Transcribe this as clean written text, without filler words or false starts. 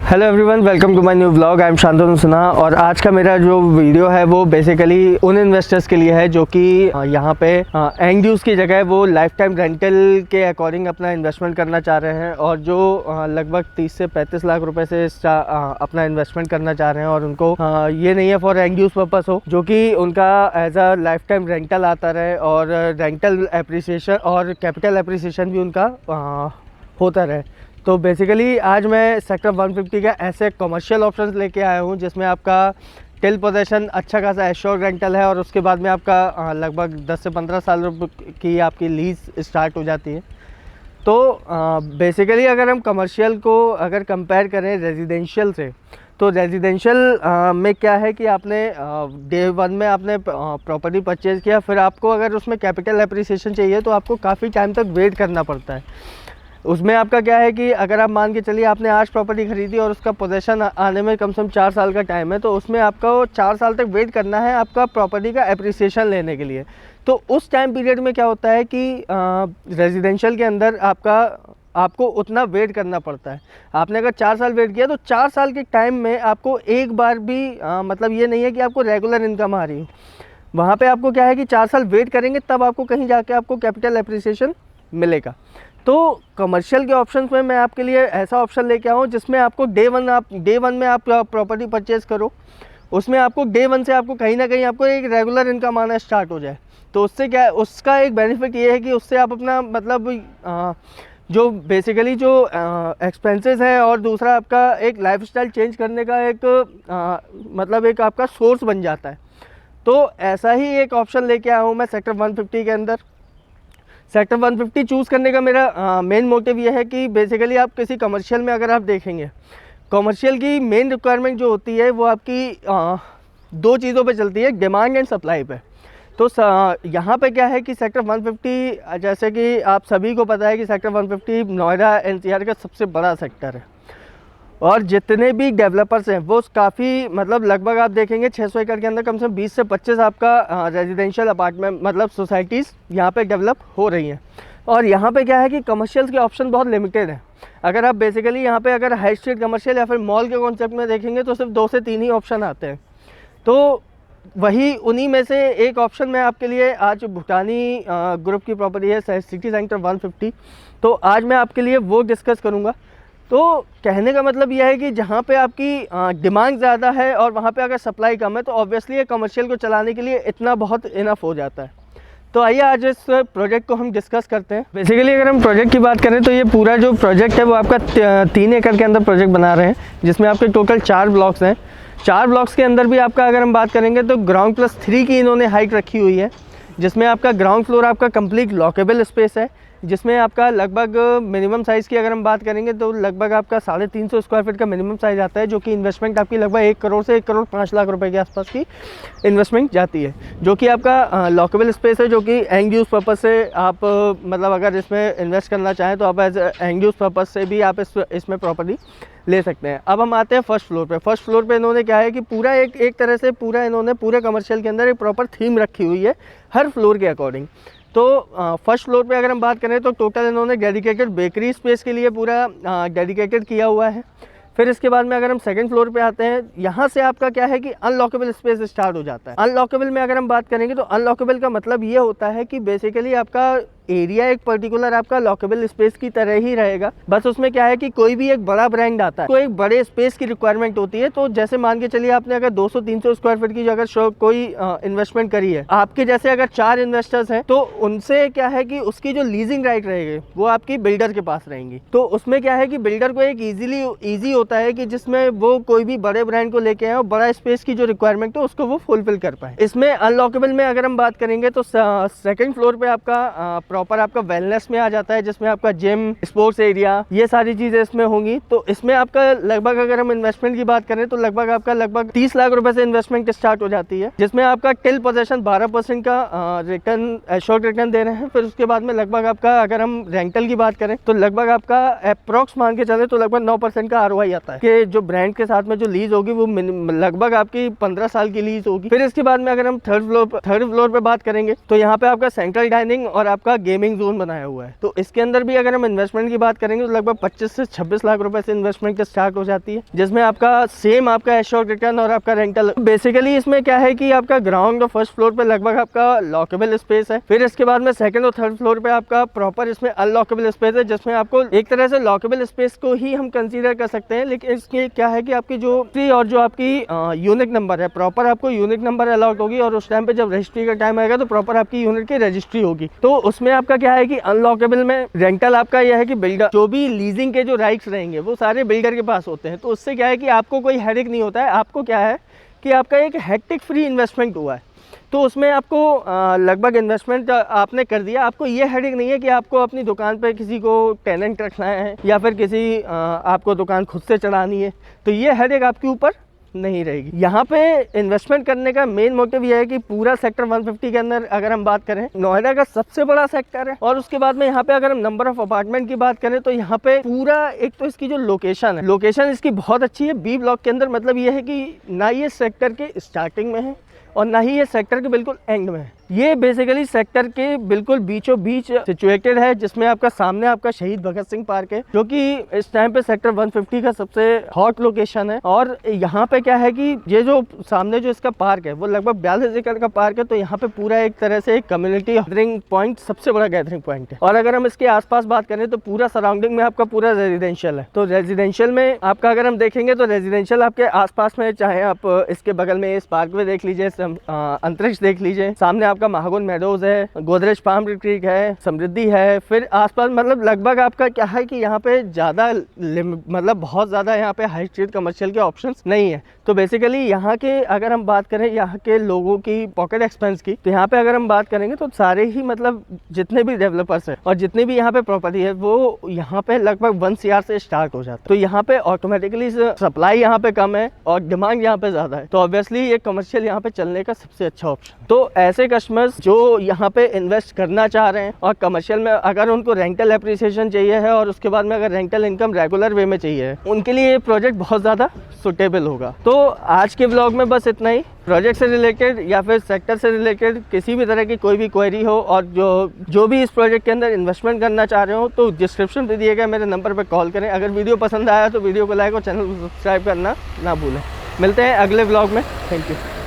Hello everyone, welcome to my new vlog. I am Shantanu Sinha और आज का मेरा जो वीडियो है वो बेसिकली उन इन्वेस्टर्स के लिए है जो कि यहाँ पे एंड यूज़ की जगह वो लाइफ टाइम रेंटल के अकॉर्डिंग अपना इन्वेस्टमेंट करना चाह रहे हैं और जो लगभग 30 से 35 लाख रुपए से अपना इन्वेस्टमेंट करना चाह रहे हैं और उनको ये नहीं है फॉर एंड यूज़ पर्पस हो, जो कि उनका as a lifetime rental आता रहे और रेंटल एप्रिसिएशन और कैपिटल एप्रिसिएशन भी उनका होता रहे। तो बेसिकली आज मैं सेक्टर 150 का ऐसे कमर्शियल ऑप्शंस लेके आया हूँ जिसमें आपका टिल पोजेशन अच्छा खासा एश्योर्ड रेंटल है और उसके बाद में आपका लगभग 10 से 15 साल की आपकी लीज स्टार्ट हो जाती है। तो बेसिकली अगर हम कमर्शियल को अगर कंपेयर करें रेजिडेंशियल से, तो रेजिडेंशियल में क्या है कि आपने डे वन में आपने प्रॉपर्टी परचेज़ किया, फिर आपको अगर उसमें कैपिटल एप्रिसिएशन चाहिए तो आपको काफ़ी टाइम तक वेट करना पड़ता है। उसमें आपका क्या है कि अगर आप मान के चलिए आपने आज प्रॉपर्टी खरीदी और उसका पोजेशन आने में कम से कम 4 साल का टाइम है, तो उसमें आपका 4 साल तक वेट करना है आपका प्रॉपर्टी का एप्रिसिएशन लेने के लिए। तो उस टाइम पीरियड में क्या होता है कि रेजिडेंशियल के अंदर आपको उतना वेट करना पड़ता है। आपने अगर 4 साल वेट किया तो 4 साल के टाइम में आपको एक बार भी मतलब ये नहीं है कि आपको रेगुलर इनकम आ रही हो। वहाँ पे आपको क्या है कि 4 साल वेट करेंगे तब आपको कहीं जाके आपको कैपिटल एप्रिसिएशन मिलेगा। तो कमर्शियल के ऑप्शंस में मैं आपके लिए ऐसा ऑप्शन लेके आऊँ जिसमें आपको डे वन में आप प्रॉपर्टी परचेज़ करो, उसमें आपको डे वन से आपको कहीं ना कहीं आपको एक रेगुलर इनकम आना स्टार्ट हो जाए। तो उससे क्या है, उसका एक बेनिफिट ये है कि उससे आप अपना मतलब जो बेसिकली जो एक्सपेंसेस हैं और दूसरा आपका एक लाइफस्टाइल चेंज करने का एक मतलब एक आपका सोर्स बन जाता है। तो ऐसा ही एक ऑप्शन लेके आया हूँ मैं सेक्टर 150 के अंदर। सेक्टर 150 चूज़ करने का मेरा मेन मोटिव ये है कि बेसिकली आप किसी कमर्शियल में अगर आप देखेंगे, कमर्शियल की मेन रिक्वायरमेंट जो होती है वो आपकी दो चीज़ों पे चलती है, डिमांड एंड सप्लाई पे। तो यहाँ पे क्या है कि सेक्टर 150 जैसे कि आप सभी को पता है कि सेक्टर 150 नोएडा एनसीआर का सबसे बड़ा सेक्टर है और जितने भी डेवलपर्स हैं वो काफ़ी मतलब लगभग आप देखेंगे 600 एकड़ के अंदर कम से कम 20 से 25 आपका रेजिडेंशियल अपार्टमेंट मतलब सोसाइटीज़ यहाँ पे डेवलप हो रही हैं। और यहाँ पे क्या है कि कमर्शियल्स के ऑप्शन बहुत लिमिटेड हैं। अगर आप बेसिकली यहाँ पे अगर हाई स्ट्रीट कमर्शियल या फिर मॉल के कॉन्सेप्ट में देखेंगे तो सिर्फ 2 से 3 ही ऑप्शन आते हैं। तो वही उन्हीं में से एक ऑप्शन मैं आपके लिए आज भूटानी ग्रुप की प्रॉपर्टी है सिटी सेंटर 150, तो आज मैं आपके लिए वो डिस्कस करूँगा। तो कहने का मतलब यह है कि जहाँ पे आपकी डिमांड ज़्यादा है और वहाँ पे अगर सप्लाई कम है तो ऑब्वियसली ये कमर्शियल को चलाने के लिए इतना बहुत इनफ हो जाता है। तो आइए आज इस प्रोजेक्ट को हम डिस्कस करते हैं। बेसिकली अगर हम प्रोजेक्ट की बात करें तो ये पूरा जो प्रोजेक्ट है वो आपका 3 एकड़ के अंदर प्रोजेक्ट बना रहे हैं, जिसमें आपके टोटल 4 ब्लॉक्स हैं। 4 ब्लॉक्स के अंदर भी आपका अगर हम बात करेंगे तो ग्राउंड +3 की इन्होंने हाइट रखी हुई है, जिसमें आपका ग्राउंड फ्लोर आपका कंप्लीट लॉकेबल स्पेस है, जिसमें आपका लगभग मिनिमम साइज़ की अगर हम बात करेंगे तो लगभग आपका 350 स्क्वायर फीट का मिनिमम साइज़ आता है, जो कि इन्वेस्टमेंट आपकी लगभग 1 करोड़ से 1 करोड़ 5 लाख रुपए के आसपास की इन्वेस्टमेंट जाती है, जो कि आपका लॉकेबल स्पेस है, जो कि एंड यूज़ पर्पज़ से आप मतलब अगर इसमें इन्वेस्ट करना चाहें तो आप एज एंड यूज़ पर्पज़ से भी आप इसमें प्रॉपर्टी ले सकते हैं। अब हम आते हैं फर्स्ट फ्लोर पे। फर्स्ट फ्लोर पे इन्होंने क्या है कि पूरा एक तरह से इन्होंने पूरे कमर्शियल के अंदर एक प्रॉपर थीम रखी हुई है हर फ्लोर के अकॉर्डिंग। तो फर्स्ट फ्लोर पे अगर हम बात करें तो टोटल इन्होंने डेडिकेटेड बेकरी स्पेस के लिए पूरा डेडिकेटेड किया हुआ है। फिर इसके बाद में अगर हम सेकंड फ्लोर पे आते हैं, यहाँ से आपका क्या है कि अनलॉकेबल स्पेस स्टार्ट हो जाता है। अनलॉकेबल में अगर हम बात करेंगे तो अनलॉकेबल का मतलब ये होता है कि बेसिकली आपका एरिया एक पर्टिकुलर आपका लॉकेबल स्पेस की तरह ही रहेगा, बस उसमें क्या है कि कोई भी एक बड़ा ब्रांड आता है तो एक बड़े स्पेस की रिक्वायरमेंट होती है। तो जैसे मान के चलिए आपने अगर 200-300 स्क्वायर फीट की अगर कोई इन्वेस्टमेंट करी है, आपके जैसे अगर 4 इन्वेस्टर्स हैं तो उनसे क्या है कि उसकी जो लीजिंग राइट रहेगी वो आपकी बिल्डर के पास रहेंगी। तो उसमें क्या है कि बिल्डर को एक ईजी होता है कि जिसमें वो कोई भी बड़े ब्रांड को लेके आए और बड़ा स्पेस की जो रिक्वायरमेंट है उसको वो फुलफिल कर पाए। इसमें अनलॉकेबल में अगर हम बात करेंगे तो सेकेंड फ्लोर पे आपका प्रॉपर आपका वेलनेस में आ जाता है, जिसमें आपका जिम, स्पोर्ट्स एरिया, ये सारी चीजें इसमें होंगी। तो इसमें आपका लगभग अगर हम इन्वेस्टमेंट की बात करें तो लगभग 30 लाख रुपए से इन्वेस्टमेंट स्टार्ट हो जाती है, जिसमें आपका टिल पोजेशन 12% का रिटर्न एश्योर्ड रिटर्न दे रहे हैं। फिर उसके बाद में लगभग आपका अगर हम रेंटल की बात करें तो लगभग आपका अप्रॉक्स मान के चले तो लगभग 9% का ROI आता है कि जो ब्रांड के साथ में जो लीज होगी वो लगभग आपकी 15 साल की लीज होगी। फिर इसके बाद में अगर हम थर्ड फ्लोर पे बात करेंगे तो यहाँ पे आपका सेंट्रल डाइनिंग और आपका गेमिंग जोन बनाया हुआ है। तो इसके अंदर भी अगर हम इन्वेस्टमेंट की बात करेंगे तो लगभग 25 से 26 लाख रुपए से इन्वेस्टमेंट के स्टार्ट हो जाती है, जिसमें आपका सेम आपका एश्योर्ड रिटर्न और आपका रेंटल। बेसिकली इसमें क्या है कि आपका ग्राउंड और फर्स्ट फ्लोर पे लगभग आपका लॉकेबल स्पेस है, फिर इसके बाद में सेकंड और थर्ड फ्लोर पे आपका प्रॉपर इसमें अनलॉकेबल स्पेस है, जिसमें आपको एक तरह से लॉकेबल स्पेस को ही हम कंसीडर कर सकते हैं। लेकिन इसके क्या है कि आपकी जो और जो आपकी यूनिट नंबर है, प्रॉपर आपको यूनिट नंबर अलॉट होगी और उस टाइम पे जब रजिस्ट्री का टाइम आएगा तो प्रॉपर आपकी यूनिट की रजिस्ट्री होगी। तो उसमें आपका क्या है कि अनलॉकेबल में रेंटल आपका यह है कि बिल्डर जो भी लीजिंग के जो राइट्स रहेंगे वो सारे बिल्डर के पास होते हैं। तो उससे क्या है कि आपको कोई हेडेक नहीं होता है। आपको क्या है कि आपका एक हेक्टिक फ्री इन्वेस्टमेंट हुआ है, तो उसमें आपको लगभग इन्वेस्टमेंट आपने कर दिया। आपको ये हेडेक नहीं है कि आपको अपनी दुकान पे किसी को टेनेंट रखना है या फिर किसी आपको दुकान खुद से चढ़ानी है, तो ये हेडेक आपके ऊपर नहीं रहेगी। यहाँ पे इन्वेस्टमेंट करने का मेन मोटिव ये है कि पूरा सेक्टर 150 के अंदर अगर हम बात करें, नोएडा का सबसे बड़ा सेक्टर है। और उसके बाद में यहाँ पे अगर हम नंबर ऑफ अपार्टमेंट की बात करें तो यहाँ पे पूरा एक तो इसकी जो लोकेशन है, लोकेशन इसकी बहुत अच्छी है बी ब्लॉक के अंदर। मतलब ये है कि ना ये सेक्टर के स्टार्टिंग में है और ना ही ये सेक्टर के बिल्कुल एंड में है। ये बेसिकली सेक्टर के बिल्कुल बीचों बीच सिचुएटेड है, जिसमें आपका सामने आपका शहीद भगत सिंह पार्क है, जो कि इस टाइम पे सेक्टर 150 का सबसे हॉट लोकेशन है। और यहाँ पे क्या है कि ये जो सामने जो इसका पार्क है वो लगभग 42 एकड़ का पार्क है। तो यहाँ पे पूरा एक तरह से एक कम्युनिटी गैदरिंग पॉइंट, सबसे बड़ा गैदरिंग पॉइंट है। और अगर हम इसके आसपास बात करें तो पूरा सराउंडिंग में आपका पूरा रेजिडेंशियल है। तो रेजिडेंशियल में आपका अगर हम देखेंगे तो रेजिडेंशियल आपके आसपास में, चाहे आप इसके बगल में इस पार्क में देख लीजिए, अंतरिक्ष देख लीजिए, सामने आपका महागुन मेडोज है, गोदरेज फार्म रिट्रीट है, समृद्धि है, फिर आसपास मतलब लगभग आपका क्या है कि यहाँ पे ज़्यादा मतलब बहुत ज़्यादा यहाँ पे हाई स्ट्रीट कमर्शियल के ऑप्शंस नहीं है। तो बेसिकली यहाँ के अगर हम बात करें यहाँ के लोगों की पॉकेट एक्सपेंस की, तो यहाँ पे अगर हम बात करेंगे तो सारे ही मतलब जितने भी डेवलपर्स हैं और जितनी भी यहाँ पे प्रॉपर्टी है वो यहाँ पे लगभग 1 CR से स्टार्ट हो जाता है। तो यहाँ पे ऑटोमेटिकली सप्लाई यहाँ पे कम है और डिमांड यहाँ पे ज़्यादा है, तो ऑब्वियसली ये कमर्शियल यहाँ पे चलने का सबसे अच्छा ऑप्शन। तो ऐसे कस्टमर्स जो यहाँ पे इन्वेस्ट करना चाह रहे हैं और कमर्शियल में अगर उनको रेंटल एप्रिसिएशन चाहिए है और उसके बाद में अगर रेंटल इनकम रेगुलर वे में चाहिए, उनके लिए ये प्रोजेक्ट बहुत ज़्यादा सुटेबल होगा। तो आज के ब्लॉग में बस इतना ही। प्रोजेक्ट से रिलेटेड या फिर सेक्टर से रिलेटेड किसी भी तरह की कोई भी क्वेरी हो और जो भी इस प्रोजेक्ट के अंदर इन्वेस्टमेंट करना चाह रहे हो तो डिस्क्रिप्शन पे दिए गए मेरे नंबर पर कॉल करें। अगर वीडियो पसंद आया तो वीडियो को लाइक और चैनल को सब्सक्राइब करना ना भूलें। मिलते हैं अगले ब्लॉग में। Thank you.